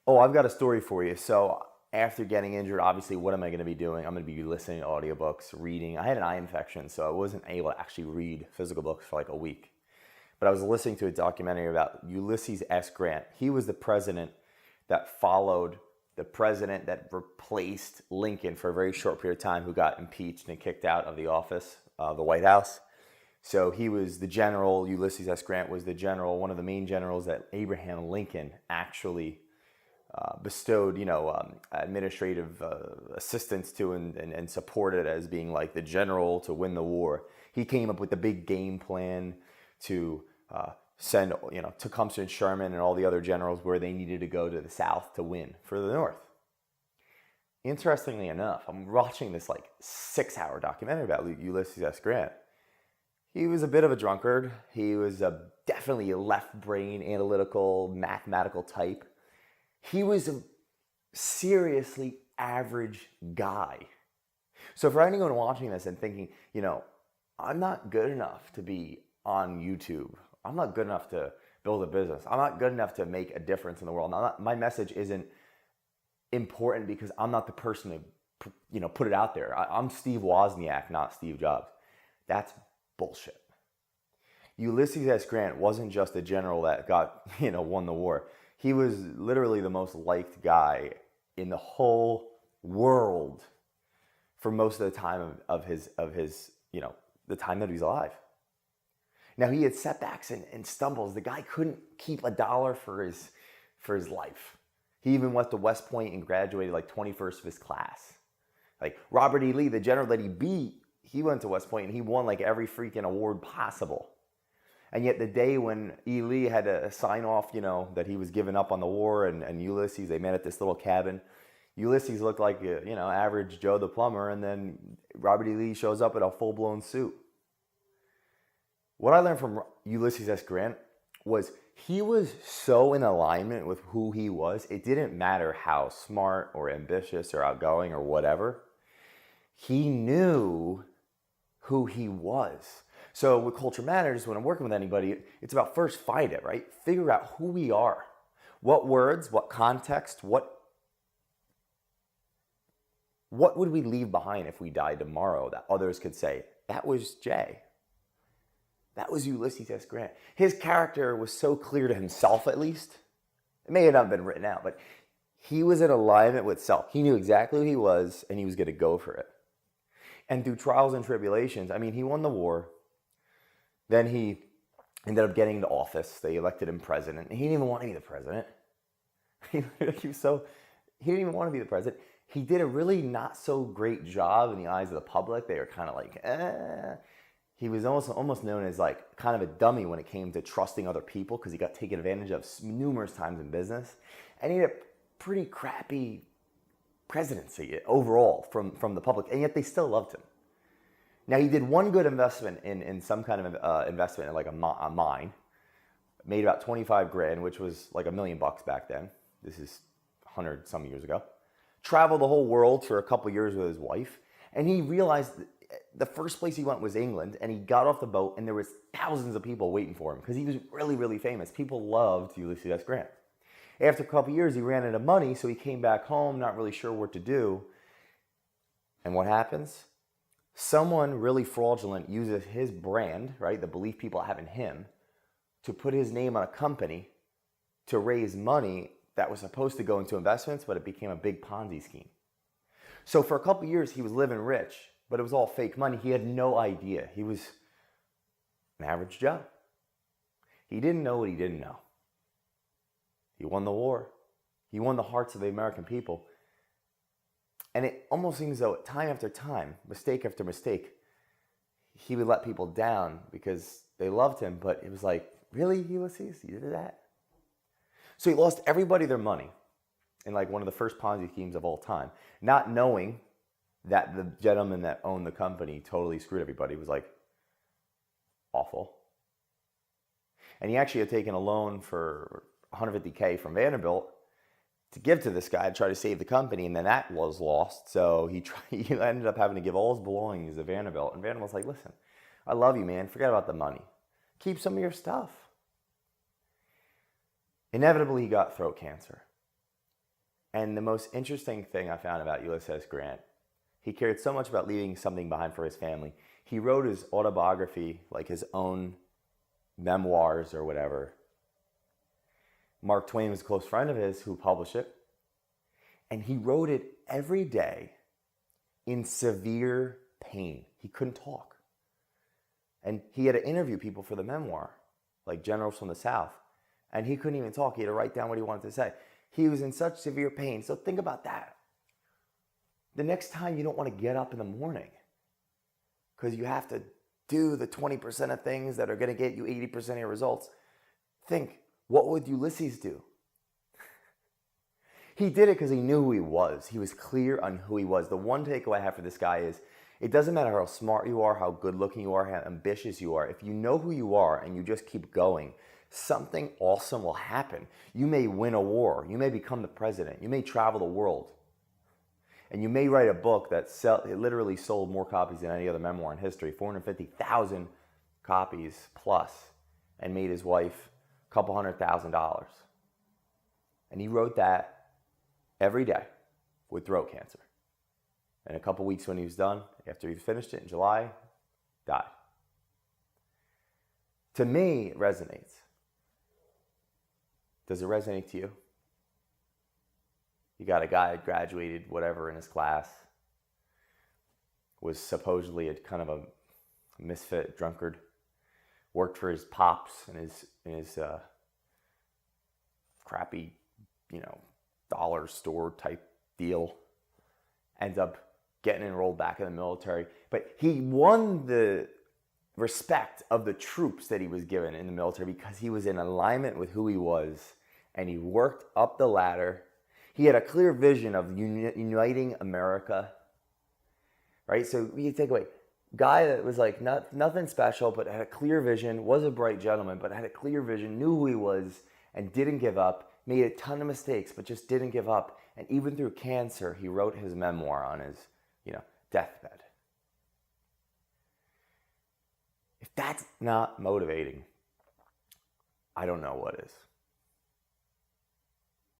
Oh, I've got a story for you. So after getting injured, obviously, what am I going to be doing? I'm going to be listening to audiobooks, reading. I had an eye infection, so I wasn't able to actually read physical books for like a week. But I was listening to a documentary about Ulysses S. Grant. He was the president that followed the president that replaced Lincoln for a very short period of time, who got impeached and kicked out of the office, the White House. So he was the general. Ulysses S. Grant was the general, one of the main generals that Abraham Lincoln actually bestowed, administrative assistance to and supported as being like the general to win the war. He came up with the big game plan to send, Tecumseh Sherman and all the other generals where they needed to go to the South to win for the North. Interestingly enough, I'm watching this like 6-hour documentary about Ulysses S. Grant. He was a bit of a drunkard. He was definitely a left brain, analytical, mathematical type. He was a seriously average guy. So for anyone watching this and thinking, I'm not good enough to be on YouTube. I'm not good enough to build a business. I'm not good enough to make a difference in the world. My message isn't important because I'm not the person to, put it out there. I'm Steve Wozniak, not Steve Jobs. That's bullshit. Ulysses S. Grant wasn't just a general that won the war. He was literally the most liked guy in the whole world for most of the time of his the time that he was alive. Now he had setbacks and stumbles. The guy couldn't keep a dollar for his life. He even went to West Point and graduated like 21st of his class. Like Robert E. Lee, the general that he beat, he went to West Point and he won like every freaking award possible. And yet the day when E. Lee had to sign off, that he was giving up on the war, and Ulysses, they met at this little cabin. Ulysses looked like, average Joe the plumber, and then Robert E. Lee shows up in a full-blown suit. What I learned from Ulysses S. Grant was he was so in alignment with who he was, it didn't matter how smart or ambitious or outgoing or whatever. He knew who he was. So with Culture Matters, when I'm working with anybody, it's about first find it, right? Figure out who we are. What words, what context, what would we leave behind if we died tomorrow that others could say, that was Jay. That was Ulysses S. Grant. His character was so clear to himself, at least. It may have not been written out, but he was in alignment with self. He knew exactly who he was, and he was going to go for it. And through trials and tribulations, he won the war. Then he ended up getting into office. They elected him president. He didn't even want to be the president. He didn't even want to be the president. He did a really not so great job in the eyes of the public. They were kind of like, He was almost known as like kind of a dummy when it came to trusting other people because he got taken advantage of numerous times in business. And he had a pretty crappy presidency overall from the public, and yet they still loved him. Now, he did one good investment in some kind of investment in like a mine. Made about 25 grand, which was like $1 million back then. This is 100 some years ago. Traveled the whole world for a couple years with his wife. And he realized the first place he went was England. And he got off the boat and there was thousands of people waiting for him because he was really, really famous. People loved Ulysses S. Grant. After a couple years, he ran out of money. So he came back home, not really sure what to do. And what happens? Someone really fraudulent uses his brand, right, the belief people have in him, to put his name on a company to raise money that was supposed to go into investments, but it became a big Ponzi scheme. So for a couple years, he was living rich, but it was all fake money. He had no idea. He was an average Joe. He didn't know what he didn't know. He won the war. He won the hearts of the American people. And it almost seems though time after time, mistake after mistake, he would let people down because they loved him. But it was like, really, Ulysses? You did that? So he lost everybody their money in like one of the first Ponzi schemes of all time, not knowing that the gentleman that owned the company totally screwed everybody. It was like awful. And he actually had taken a loan for $150K from Vanderbilt to give to this guy to try to save the company, and then that was lost. So he ended up having to give all his belongings to Vanderbilt. And Vanderbilt's like, listen, I love you, man. Forget about the money. Keep some of your stuff. Inevitably, he got throat cancer. And the most interesting thing I found about Ulysses S. Grant, he cared so much about leaving something behind for his family. He wrote his autobiography, like his own memoirs or whatever. Mark Twain was a close friend of his who published it. And he wrote it every day in severe pain. He couldn't talk. And he had to interview people for the memoir, like generals from the South. And he couldn't even talk. He had to write down what he wanted to say. He was in such severe pain. So think about that. The next time you don't want to get up in the morning because you have to do the 20% of things that are going to get you 80% of your results. Think, what would Ulysses do? He did it because he knew who he was. He was clear on who he was. The one takeaway I have for this guy is, it doesn't matter how smart you are, how good looking you are, how ambitious you are. If you know who you are and you just keep going, something awesome will happen. You may win a war. You may become the president. You may travel the world. And you may write a book that it literally sold more copies than any other memoir in history, 450,000 copies plus, and made his wife a couple $100,000. And he wrote that every day with throat cancer. And a couple weeks when he was done, after he finished it in July, died. To me, it resonates. Does it resonate to you? You got a guy that graduated whatever in his class, was supposedly a kind of a misfit drunkard, worked for his pops and his crappy, dollar store type deal, ends up getting enrolled back in the military. But he won the respect of the troops that he was given in the military because he was in alignment with who he was, and he worked up the ladder. He had a clear vision of uniting America, right? So you take away, guy that was like nothing special, but had a clear vision, was a bright gentleman, but had a clear vision, knew who he was, and didn't give up, made a ton of mistakes, but just didn't give up. And even through cancer, he wrote his memoir on his, deathbed. If that's not motivating, I don't know what is.